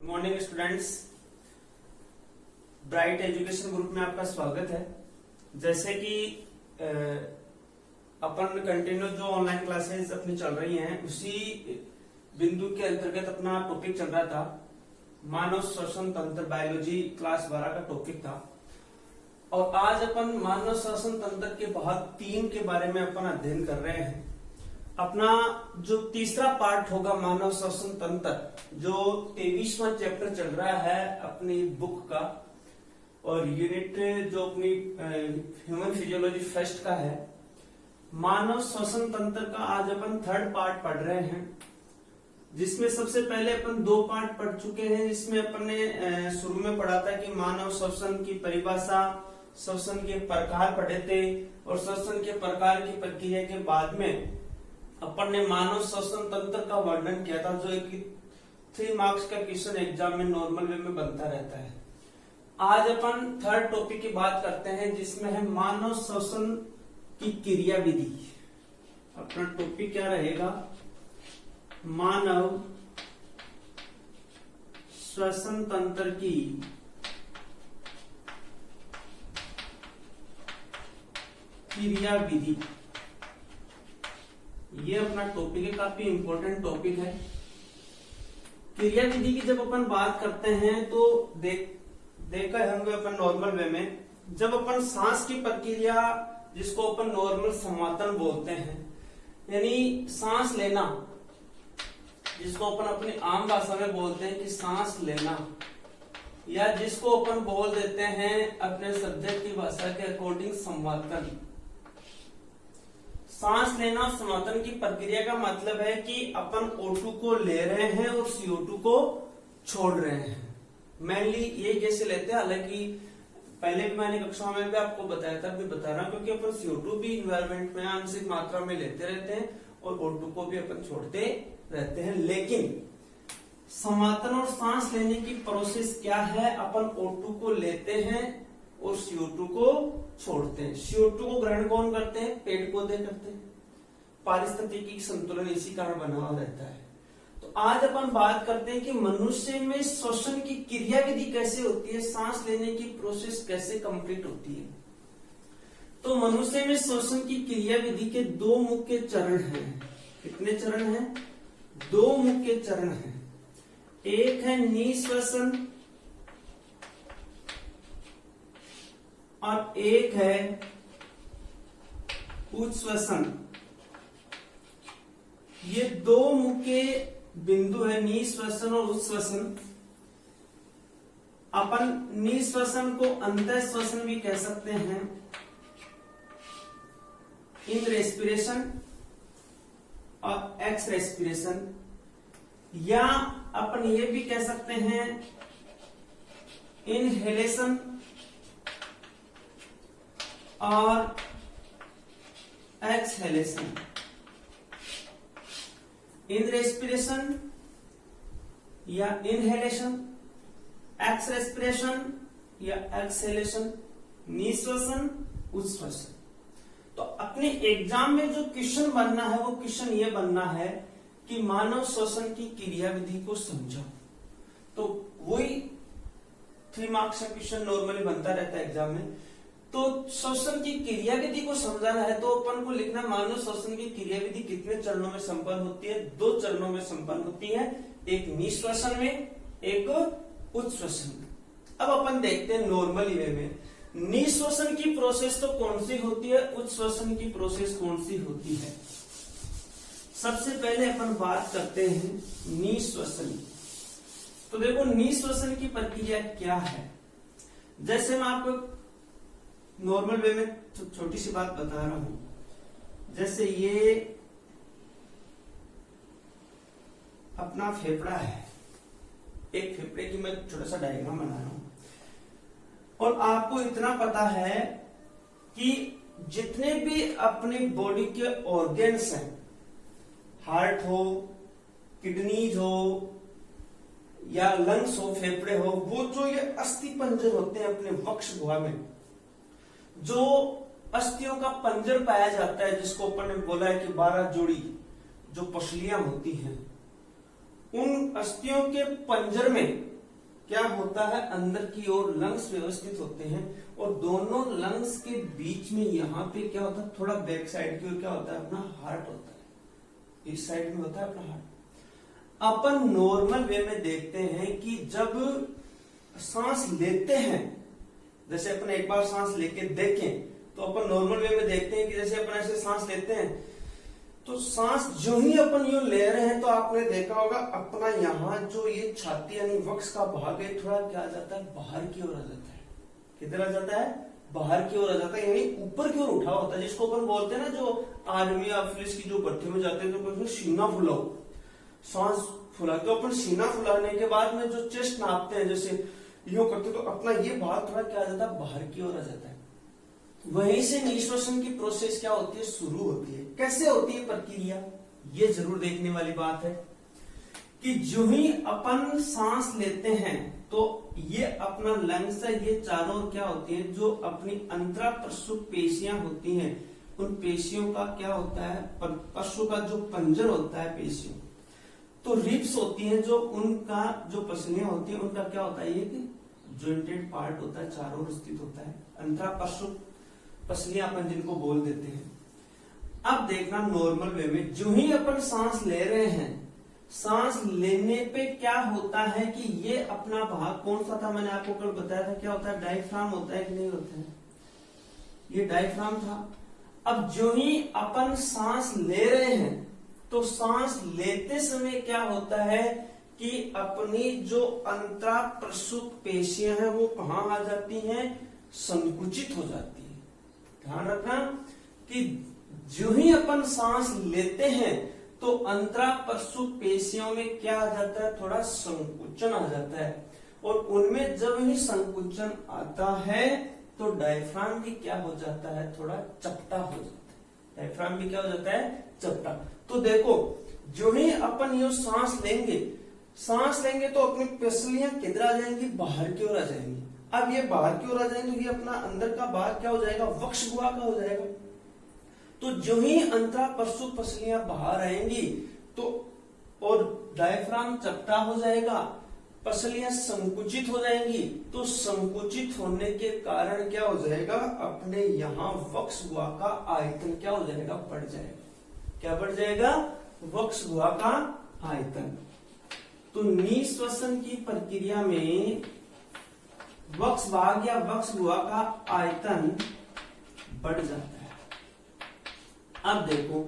Morning students, bright education group में आपका स्वागत है। जैसे कि अपन कंटिन्यू जो ऑनलाइन क्लासेस अपनी चल रही हैं उसी बिंदु के अंतर्गत अपना टॉपिक चल रहा था। मानव श्वसन तंत्र बायोलॉजी क्लास 12 का टॉपिक था और आज अपन मानव श्वसन तंत्र के भाग 3 के बारे में अपन अध्ययन कर रहे हैं। अपना जो तीसरा पार्ट होगा मानव श्वसन तंत्र, जो 23वां चैप्टर चल रहा है अपनी बुक का और यूनिट जो अपनी ह्यूमन फिजियोलॉजी फर्स्ट का है। मानव श्वसन तंत्र का आज अपन थर्ड पार्ट पढ़ रहे हैं, जिसमें सबसे पहले अपन 2 पार्ट पढ़ चुके हैं। जिसमें अपन ने शुरू में पढ़ा था कि मानव श्वसन की परिभाषा, श्वसन के प्रकार पढ़े थे और श्वसन के प्रकार की प्रक्रिया के बाद में अपन ने मानव श्वसन तंत्र का वर्णन किया था, जो एक 3 मार्क्स का क्वेश्चन एग्जाम में नॉर्मल वे में बनता रहता है। आज अपन थर्ड टॉपिक की बात करते हैं, जिसमें है मानव श्वसन की क्रिया विधि। अपना टॉपिक क्या रहेगा? मानव श्वसन तंत्र की क्रिया विधि। ये अपना टॉपिक है, काफी इंपॉर्टेंट टॉपिक है। क्रिया विधि की जब अपन बात करते हैं तो देखा होंगे अपन नॉर्मल वे में, जब अपन सांस की प्रक्रिया, जिसको अपन नॉर्मल समातन बोलते हैं, यानी सांस लेना, जिसको अपन अपनी आम भाषा में बोलते हैं कि सांस लेना, या जिसको अपन बोल देते हैं अपने सब्जेक्ट की भाषा के अकॉर्डिंग संवातन। सांस लेना और समातन की प्रक्रिया का मतलब है कि अपन O2 को ले रहे हैं और CO2 को छोड़ रहे हैं। मेनली ये कैसे लेते हैं, हालांकि पहले भी मैंने कक्षा में भी आपको बताया था, अभी बता रहा हूं, क्योंकि अपन CO2 भी इन्वायरमेंट में आंशिक मात्रा में लेते रहते हैं और O2 को भी अपन छोड़ते रहते हैं। लेकिन समातन और सांस लेने की प्रोसेस क्या है? अपन O2 को लेते हैं और CO2 को छोड़ते हैं। CO2 को ग्रहण कौन करते हैं? पेड़ पौधे करते हैं। पारिस्थितिकी संतुलन इसी कारण बना हुआ रहता है। तो आज अपन बात करते हैं कि मनुष्य में श्वसन की क्रिया विधि कैसे होती है, सांस लेने की प्रोसेस कैसे कंप्लीट होती है। तो मनुष्य में श्वसन की क्रिया विधि के 2 मुख्य चरण हैं। कितने चरण हैं? 2 मुख्य चरण हैं। एक है निःश्वसन और एक है उच्छ्वसन। ये 2 मुख्य बिंदु है, निःश्वसन और उच्छ्वसन। अपन निःश्वसन को अंतःश्वसन भी कह सकते हैं, इन रेस्पिरेशन और एक्स रेस्पिरेशन, या अपन ये भी कह सकते हैं इनहेलेशन और एक्सहेलेशन। इन रेस्पिरेशन या इनहेलेशन, एक्स रेस्पिरेशन या एक्सहेलेशन, निःश्वसन, उच्छ्वसन। तो अपने एग्जाम में जो क्वेश्चन बनना है वो क्वेश्चन ये बनना है कि मानव श्वसन की क्रिया विधि को समझो। तो वही 3 मार्क्स का क्वेश्चन नॉर्मली बनता रहता है एग्जाम में। तो श्वसन की क्रिया विधि को समझाना है तो अपन को लिखना, मानव श्वसन की क्रिया विधि कितने चरणों में संपन्न होती है? 2 चरणों में संपन्न होती है, एक निःश्वसन में, एक उच्छ्वसन में। अब अपन देखते हैं नॉर्मली वे में निःश्वसन की प्रोसेस तो कौन सी होती है, उच्छ्वसन की प्रोसेस कौन सी होती है। सबसे पहले अपन बात करते हैं निःश्वसन। तो देखो निःश्वसन की प्रक्रिया क्या है। जैसे मैं आपको नॉर्मल वे में छोटी सी बात बता रहा हूं, जैसे ये अपना फेफड़ा है, एक फेफड़े की मैं छोटा सा डायग्राम बना रहा हूं, और आपको इतना पता है कि जितने भी अपनी बॉडी के ऑर्गन्स हैं, हार्ट हो, किडनीज हो या लंग्स हो, फेफड़े हो, वो जो ये अस्थि पंजर होते हैं अपने वक्ष गुहा में, जो अस्थियों का पंजर पाया जाता है, जिसको अपन ने बोला है कि 12 जोड़ी जो पसलियां होती हैं, उन अस्थियों के पंजर में क्या होता है, अंदर की ओर लंग्स व्यवस्थित होते हैं और दोनों लंग्स के बीच में यहाँ पे क्या होता है, थोड़ा बैक साइड की ओर क्या होता है, अपना हार्ट होता है, इस साइड में होता है अपना हार्ट। अपन नॉर्मल वे में देखते हैं कि जब सांस लेते हैं, जैसे अपन एक बार सांस लेके देखें तो अपन नॉर्मल वे में देखते हैं कि जैसे अपन ऐसे सांस लेते हैं तो सांस जो ही अपन यूं ले रहे हैं तो आपने देखा होगा अपना यहाँ जो ये छाती यानी वक्ष का भाग है थोड़ा क्या आ जाता है, बाहर की ओर आ जाता है। किधर आ जाता है, बाहर की ओर आ जाता है, यानी ऊपर की ओर उठा होता है, जिसको अपन बोलते हैं ना, जो आर्मी या पुलिस की जो भर्ती में जाते हैं तो उसमें सीना फुलाओ, सांस फुलाते तो अपन सीना फुलाने के बाद में जो चेस्ट नापते हैं जैसे यूं करते तो अपना ये भाग थोड़ा क्या आ जाता है, बाहर की ओर आ जाता है। वहीं से निश्वासन की प्रोसेस क्या होती है, शुरू होती है। कैसे होती है प्रक्रिया, ये जरूर देखने वाली बात है कि जो ही अपन सांस लेते हैं तो ये अपना लंग्स है, ये चारों ओर क्या होती है, जो अपनी अंतरा प्रसुप पेशियां होती हैं, उन पेशियों का क्या होता है, पशु का जो पंजर होता है पेशियों, तो रिब्स होती हैं, जो उनका जो पसलियां होती हैं उनका क्या होता है, ये कि जॉइंटेड पार्ट होता है, चारों ओर स्थित होता है, अंतरा प्रसुप पसलियां अपन जिनको बोल देते हैं। अब देखना नॉर्मल वे में जो ही अपन सांस ले रहे हैं, सांस लेने पे क्या होता है कि ये अपना भाग कौन सा था, मैंने आपको कल बताया था, क्या होता है, डायफ्राम होता है कि नहीं होता है, ये डायफ्राम था। अब जो ही अपन सांस ले रहे हैं तो सांस लेते समय क्या होता है कि अपनी जो अंतरा प्रसुप पेशियां हैं वो कहां आ जाती हैं, संकुचित हो जाती है। ध्यान रखना कि जो ही अपन सांस लेते हैं तो अंतरा प्रसुप पेशियों में क्या आ जाता है, थोड़ा संकुचन आ जाता है, और उनमें जब ही संकुचन आता है तो डायफ्राम भी क्या हो जाता है, थोड़ा चपटा हो जाता है। डायफ्राम भी क्या हो जाता है, चपटा। तो देखो जो ही अपन ये सांस लेंगे तो अपनी पेशियां किधर आ जाएंगी, बाहर की ओर आ जाएंगी। अब ये बाहर की ओर आ जाएंगे तो ये अपना अंदर का भाग क्या हो जाएगा, वक्ष गुहा का हो जाएगा। तो जो ही अंतरा प्रसुप पसलियां बाहर आएंगी तो और डायफ्राम चपटा हो जाएगा, पसलियां संकुचित हो जाएंगी, तो संकुचित होने के कारण क्या हो जाएगा, अपने यहाँ वक्ष गुहा का आयतन क्या हो जाएगा, बढ़ जाएगा। क्या बढ़ जाएगा, वक्ष गुहा का आयतन। तो निश्वसन की प्रक्रिया में वक्ष भाग या वक्ष गुहा का आयतन बढ़ जाता है। अब देखो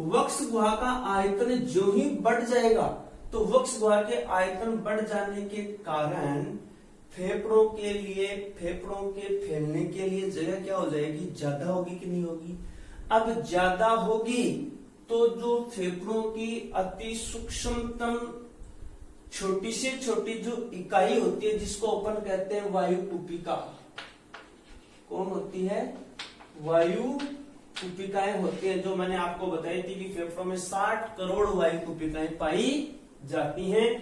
वक्ष गुहा का आयतन जो ही बढ़ जाएगा तो वक्ष गुहा के आयतन बढ़ जाने के कारण फेफड़ों के फैलने के लिए जगह क्या हो जाएगी, ज्यादा होगी कि नहीं होगी। अब ज्यादा होगी तो जो फेफड़ों की अति सूक्ष्मतम छोटी से छोटी जो इकाई होती है जिसको अपन कहते हैं वायु कुपिका, कौन होती है, वायु कुपिकाएं होती हैं, जो मैंने आपको बताई थी कि फेफड़ों में 60 करोड़ वायु कुपिकाएं पाई जाती हैं।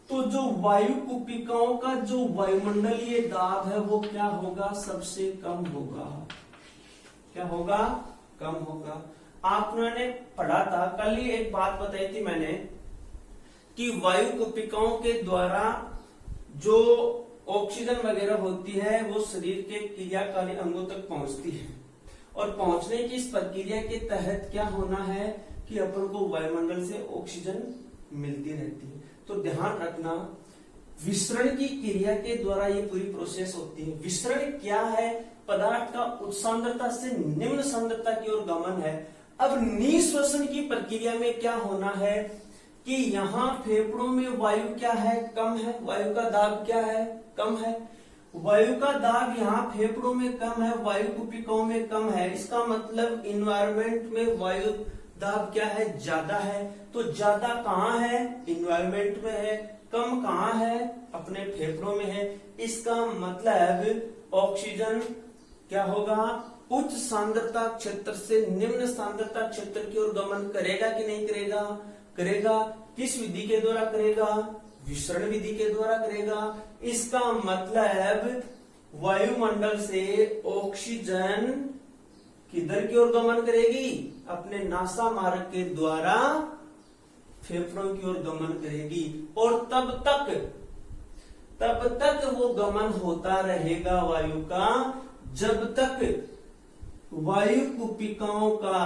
तो जो वायु कुपिकाओं का जो वायुमंडलीय दाब है वो क्या होगा, सबसे कम होगा। क्या होगा, कम होगा। आपने पढ़ा था कल ही, एक बात बताई थी मैंने कि वायु कुपिकाओं के द्वारा जो ऑक्सीजन वगैरह होती है वो शरीर के क्रियाकारी अंगों तक पहुंचती है, और पहुंचने की इस प्रक्रिया के तहत क्या होना है कि अपन को वायुमंडल से ऑक्सीजन मिलती रहती है। तो ध्यान रखना विसरण की क्रिया के द्वारा ये पूरी प्रोसेस होती है। विसरण क्या है, पदार्थ का उच्च सांद्रता से निम्न सांद्रता की ओर गमन है। अब निश्वसन की प्रक्रिया में क्या होना है कि यहाँ फेफड़ों में वायु क्या है, कम है, वायु का दाब क्या है, कम है। वायु का दाब यहाँ फेफड़ों में कम है, वायु कुपिकाओं में कम है। इसका मतलब इन्वायरमेंट में वायु दाब क्या है, ज्यादा है। तो ज्यादा कहाँ है, इन्वायरमेंट में है, कम कहाँ है, अपने फेफड़ों में है। इसका मतलब ऑक्सीजन क्या होगा, उच्च सांद्रता क्षेत्र से निम्न सांद्रता क्षेत्र की ओर गमन करेगा कि नहीं करेगा, करेगा। किस विधि के द्वारा करेगा, विसरण विधि के द्वारा करेगा। इसका मतलब वायुमंडल से ऑक्सीजन किधर की ओर गमन करेगी, अपने नासा मार्ग के द्वारा फेफड़ों की ओर गमन करेगी। और तब तक तब तक वो गमन होता रहेगा वायु का, जब तक वायु कुपिकाओं का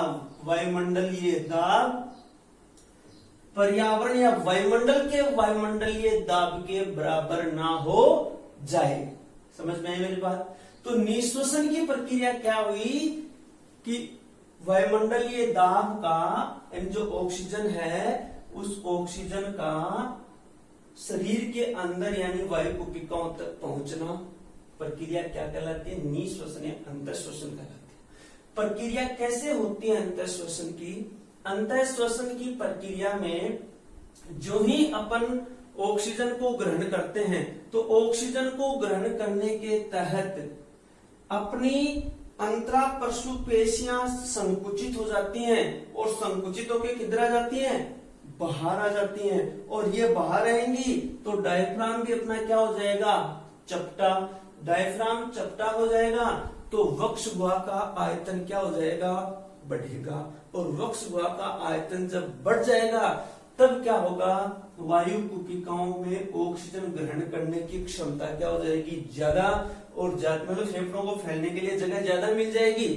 वायुमंडलीय दाब पर्यावरण या वायुमंडलीय दाब के बराबर ना हो जाए। समझ में आई मेरी बात? तो निःश्वसन की प्रक्रिया क्या हुई कि वायुमंडलीय दाब का जो ऑक्सीजन है उस ऑक्सीजन का शरीर के अंदर यानी वायु कुपिकाओं तक पहुंचना प्रक्रिया क्या कहलाती है? निःश्वसन या अंतःश्वसन कहलाती है। प्रक्रिया कैसे होती है अंतःश्वसन की? अंतःश्वसन की प्रक्रिया में जो ही अपन ऑक्सीजन को ग्रहण करते हैं तो ऑक्सीजन को ग्रहण करने के तहत अपनी अंतरापरशु पेशियां संकुचित हो जाती हैं और संकुचित होकर किधर आ जाती हैं? बाहर आ जाती हैं। और ये बाहर आएंगी तो डायफ्राम भी अपना क्या हो जाएगा? चपटा। डायफ्राम चपटा हो जाएगा तो वक्ष गुहा का आयतन क्या हो जाएगा? बढ़ेगा। और वक्ष गुहा का आयतन जब बढ़ जाएगा तब क्या होगा? वायु कुपिकाओं में ऑक्सीजन ग्रहण करने की क्षमता क्या हो जाएगी? ज्यादा। और मतलब फेफड़ों को फैलने के लिए जगह ज्यादा मिल जाएगी।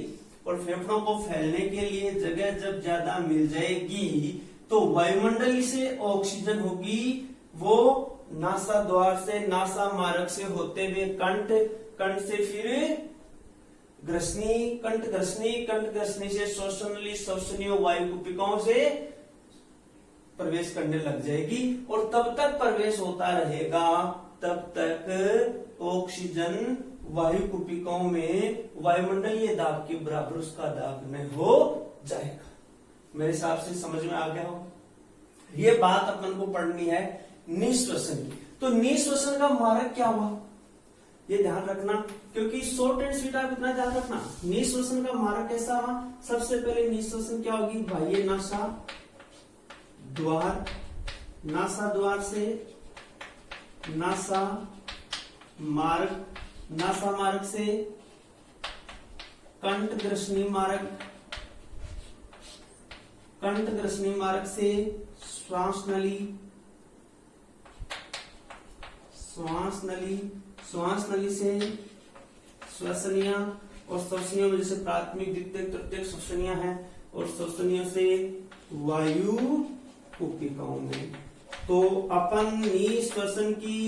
और फेफड़ों को फैलने के लिए जगह जब ज्यादा मिल जाएगी तो वायुमंडल से ऑक्सीजन होगी वो नासा द्वार से, नासा मार्ग से होते हुए कंठ, कंठ से फिर ग्रसनी, कंठ ग्रसनी, कंठ ग्रसनी से श्वसनली, श्वसनीय वायु कुपिकाओं से प्रवेश करने लग जाएगी। और तब तक प्रवेश होता रहेगा तब तक ऑक्सीजन वायु कुपिकाओं में वायुमंडलीय दाब के बराबर उसका दाब नहीं हो जाएगा। मेरे हिसाब से समझ में आ गया हो? ये बात अपन को पढ़नी है निःश्वसन की। तो निःश्वसन का मार्ग क्या हुआ ये ध्यान रखना, क्योंकि शॉर्ट एंड स्वीट आप इतना ध्यान रखना। निःश्वसन का मार्ग कैसा हुआ? सबसे पहले निःश्वसन क्या होगी? बाह्य नासा द्वार, नासा द्वार से नासा मार्ग, नासा मार्ग से कंठ ग्रसनी मार्ग, कंठ ग्रसनी मार्ग से श्वास नली, श्वास नली, श्वास नली से श्वसनीय, और श्वसनीय में जैसे प्राथमिक, द्वितीयक, तृतीयक श्वसनीय है, और श्वसनीय से वायु कुपिकाओं में। तो अपन निःश्वसन की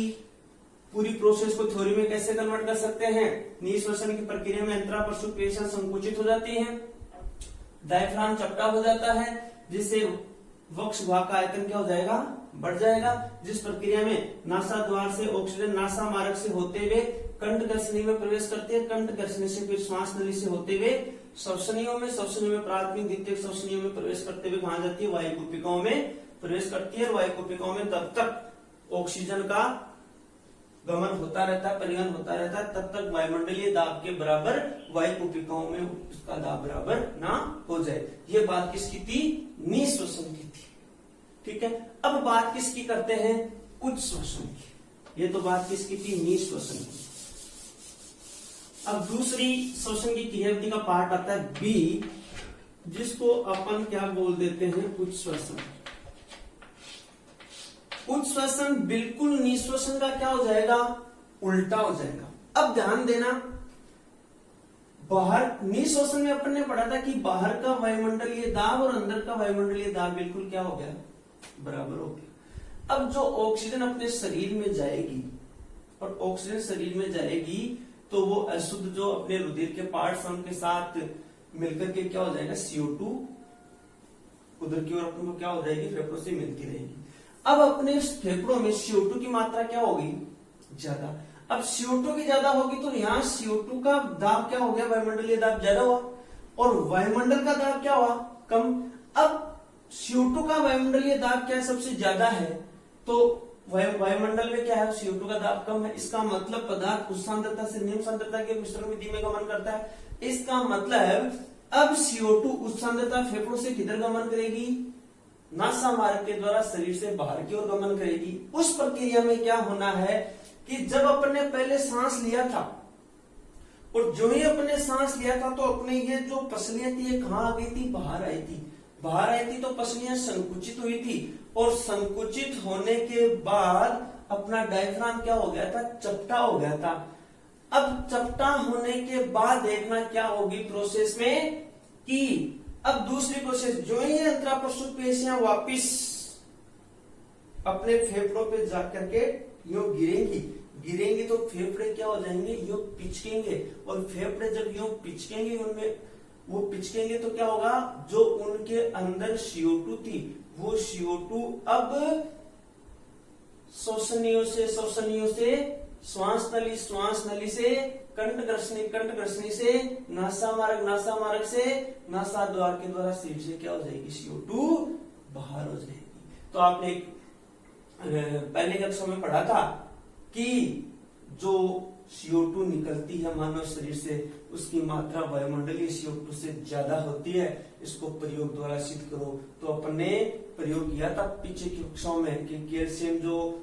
पूरी प्रोसेस को थ्योरी में कैसे कन्वर्ट कर सकते हैं? निःश्वसन की प्रक्रिया में अंतरापरशु पेशियां संकुचित हो जाती हैं, डायफ्राम चपटा हो जाता है, जिससे वक्ष गुहा का आयतन क्या हो जाएगा? बढ़ जाएगा। जिस प्रक्रिया में नासा द्वार से ऑक्सीजन नासा मार्ग से होते हुए कंठ ग्रसनी में प्रवेश करती है, कंठ ग्रसनी से फिर श्वास नली से होते हुए श्वसनियों में, श्वसनियों में प्राथमिक, द्वितीयक श्वसनियों में प्रवेश करते हुए कहा जाती है? वायु कुपिकाओं में प्रवेश करती है। वायु कुपिकाओं में तब तक ऑक्सीजन का गमन होता रहता है, परिवहन होता रहता है, तब तक वायुमंडलीय दाब के बराबर वायु कुपिकाओं में उसका दाब बराबर ना हो जाए। ये बात किसकी थी? निःश्वसन की थी। ठीक है। अब बात किसकी करते हैं? उच्छ्वसन की। ये तो बात किसकी थी? निःश्वसन की। अब दूसरी श्वसन की क्रियाविधि का पार्ट आता है बी, जिसको अपन क्या बोल देते हैं? उच्छ्वसन। उच्छ्वसन बिल्कुल निःश्वसन का क्या हो जाएगा? उल्टा हो जाएगा। अब ध्यान देना, बाहर निःश्वसन में अपन ने पढ़ा था कि बाहर का वायुमंडलीय दाब और अंदर का वायुमंडलीय दाब बिल्कुल क्या हो गया? बराबर हो गया। अब जो ऑक्सीजन अपने शरीर में जाएगी और ऑक्सीजन शरीर में जाएगी तो वो अशुद्ध जो अपने रुधिर के पार्ट्स के साथ मिलकर के क्या हो जाएगा? CO2 उधर की ओर अपन को क्या हो जाएगी? फेफड़ों से मिलती रहेगी। अब अपने फेफड़ों में CO2 की मात्रा क्या होगी? ज्यादा। अब CO2 की ज्यादा होगी तो यहाँ CO2 का दाब क्या हो गया? वायुमंडलीय दाब ज्यादा हुआ, और वायुमंडल का दाब क्या हुआ? कम। अब CO2 का वायुमंडलीय दाब क्या सबसे ज्यादा है, तो वायुमंडल में क्या है? CO2 का दाब कम है। इसका मतलब पदार्थ उच्च सांद्रता से निम्न सांद्रता के मिश्रण विधि में गमन करता है। इसका मतलब अब CO2 उच्च सांद्रता फेफड़ों से किधर गमन करेगी? नासा मार्ग के द्वारा शरीर से बाहर की ओर गमन करेगी। उस प्रक्रिया में क्या होना है कि जब अपन ने पहले सांस लिया था और जो ही अपने सांस लिया था तो अपने ये जो पसलियां थी ये कहाँ आ गई थी? बाहर आई थी। बाहर आई थी तो पसलियां संकुचित हुई थी, और संकुचित होने के बाद अपना डायफ्राम क्या हो गया था, चपटा हो गया था। अब चपटा होने के बाद देखना क्या होगी प्रोसेस में कि अब दूसरी प्रोसेस, जो ही अंतरापसुक पेशियां वापिस अपने फेफड़ों पे जाकर के यूं गिरेंगी तो फेफड़े क्या हो जाएंगे, यूं पिचकेंगे, और फेफड़े जब यूं पिचकेंगे, उनमें वो पिचकेंगे तो क्या होगा, जो उनके अंदर CO2 थी वो CO2 अब श्वसनियों से श्वास नली से कंठ ग्रसनी से नासा मार्ग से नासा द्वार के द्वारा शरीर से क्या हो जाएगी, CO2 बाहर हो जाएगी। तो आपने पहले कक्षा में पढ़ा था कि जो CO2 निकलती है मानव शरीर से उसकी मात्रा वायुमंडलीय CO2 से ज्यादा होती है। इसको प्रयोग द्वारा सिद्ध करो। तो अपन ने प्रयोग किया था पीछे की कक्षाओं में कि कैल्शियम जो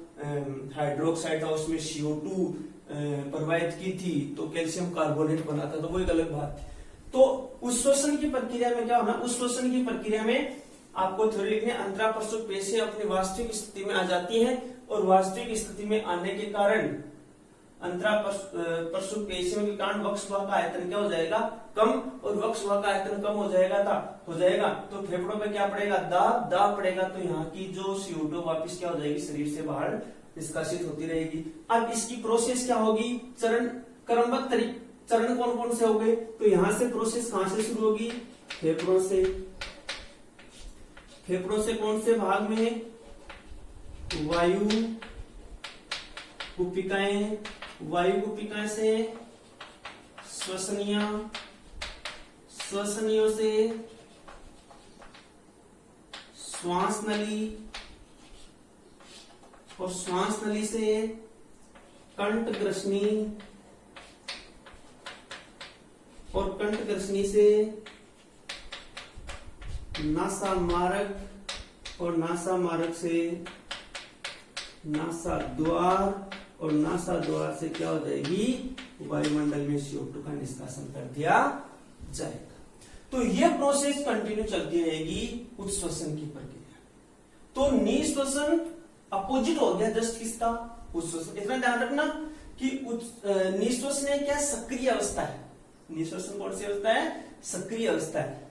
हाइड्रोक्साइड था उसमें CO2 प्रवाहित की थी तो कैल्शियम कार्बोनेट बना था, तो वो एक अलग बात थी। तो उस श्वसन की प्रक्रिया में क्या होना, उस श्वसन की प्रक्रिया में आपको थ्योरी लिखनी, अंतरापसुक पेशियां अपनी वास्तविक स्थिति में आ जाती हैं और वास्तविक स्थिति में आने के कारण अंतरापसुक पेशियों के कारण वक्षवाह का आयतन क्या हो जाएगा, कम, और वक्षवाह का आयतन कम हो जाएगा तो फेफड़ों पे क्या पड़ेगा, दाब पड़ेगा। तो यहाँ की जो CO2 वापिस क्या हो जाएगी, शरीर से बाहर निष्कासित होती रहेगी। अब इसकी प्रोसेस क्या होगी, चरण क्रमबद्ध तरीके, चरण कौन कौन से हो गए, तो यहाँ से प्रोसेस कहां से शुरू होगी, फेफड़ों से कौन से भाग में, वायु कुपिकाएं से श्वसनियों से श्वास नली, और श्वास नली से कंठ ग्रसनी, और कंठ ग्रसनी से नासा मार्ग, और नासा मार्ग से नासा द्वार, और नासा द्वार से क्या हो जाएगी, वायुमंडल में CO2 का निष्कासन कर दिया जाएगा। तो यह प्रोसेस कंटिन्यू चलती रहेगी उच्छ्वसन की प्रक्रिया। तो निश्वसन अपोजिट हो गया जस्ट किसका, उच्छ्वसन। इतना ध्यान रखना कि निश्वसन है क्या, सक्रिय अवस्था है। निश्वसन कौन सी अवस्था है, सक्रिय अवस्था है।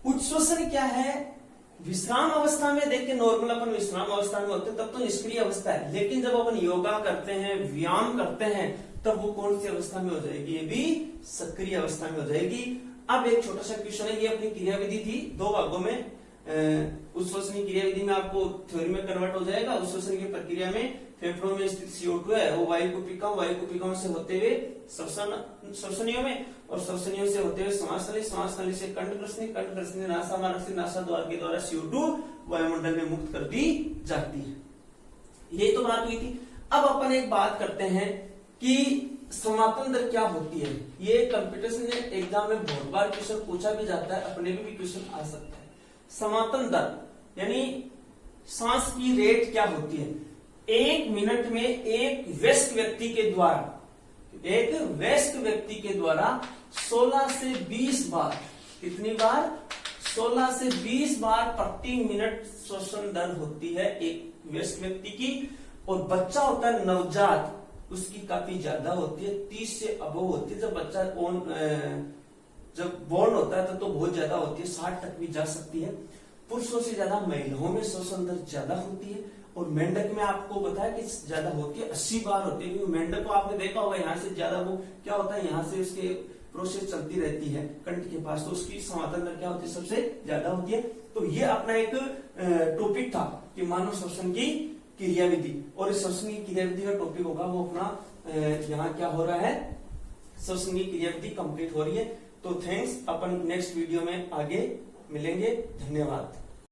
उच्छ्वसन क्या है, विश्राम अवस्था में। देखिए नॉर्मल अपन विश्राम अवस्था में होते हैं तब तो निष्क्रिय अवस्था है, लेकिन जब अपन योगा करते हैं, व्यायाम करते हैं, तब वो कौन सी अवस्था में हो जाएगी, ये भी सक्रिय अवस्था में हो जाएगी। अब एक छोटा सा क्वेश्चन है, ये अपनी क्रियाविधि थी 2 भागों में। उच्छ्वसनीय क्रियाविधि में आपको थ्योरी में कन्वर्ट हो जाएगा। उच्छ्वसन की प्रक्रिया में फेफड़ों में स्थित CO2 है वो वायु कुपिकाओं से होते हुए श्वसनियों में, और श्वसनियों से होते हुए श्वास नली से कंठ ग्रसनी नासा मार्ग से नासा द्वार के द्वारा CO2 वायुमंडल में मुक्त कर दी जाती है। ये तो बात हुई थी। अब अपन एक बात करते हैं कि समापन दर क्या होती है। ये कंप्यूटर एग्जाम में बहुत बार क्वेश्चन पूछा भी जाता है, अपने भी क्वेश्चन आ सकता है। समापन दर यानी सांस की रेट क्या होती है। 1 मिनट में एक वयस्क व्यक्ति के द्वारा 16 से 20 बार, कितनी बार, 16 से 20 बार प्रति मिनट श्वसन दर होती है एक वयस्क व्यक्ति की। और बच्चा होता है नवजात, उसकी काफी ज्यादा होती है, 30 से अबव होती है। जब बच्चा जब बोर्न होता है तो बहुत ज्यादा होती है, 60 तक भी जा सकती है। पुरुषों से ज्यादा महिलाओं में श्वसन दर ज्यादा होती है। और मेंढक में आपको बताया कि ज्यादा होती है, 80 बार होती है। मेंढक को आपने देखा होगा, यहाँ से ज्यादा वो क्या होता है, यहाँ से उसके प्रोसेस चलती रहती है कंठ के पास, तो उसकी समापन दर क्या होती है, सबसे ज्यादा होती है। तो ये अपना एक टॉपिक था कि मानव श्वसन की क्रियाविधि, और इस श्वसन की क्रियाविधि का टॉपिक होगा वो अपना यहाँ क्या हो रहा है, श्वसन की क्रियाविधि कंप्लीट हो रही है। तो थैंक्स, अपन नेक्स्ट वीडियो में आगे मिलेंगे। धन्यवाद।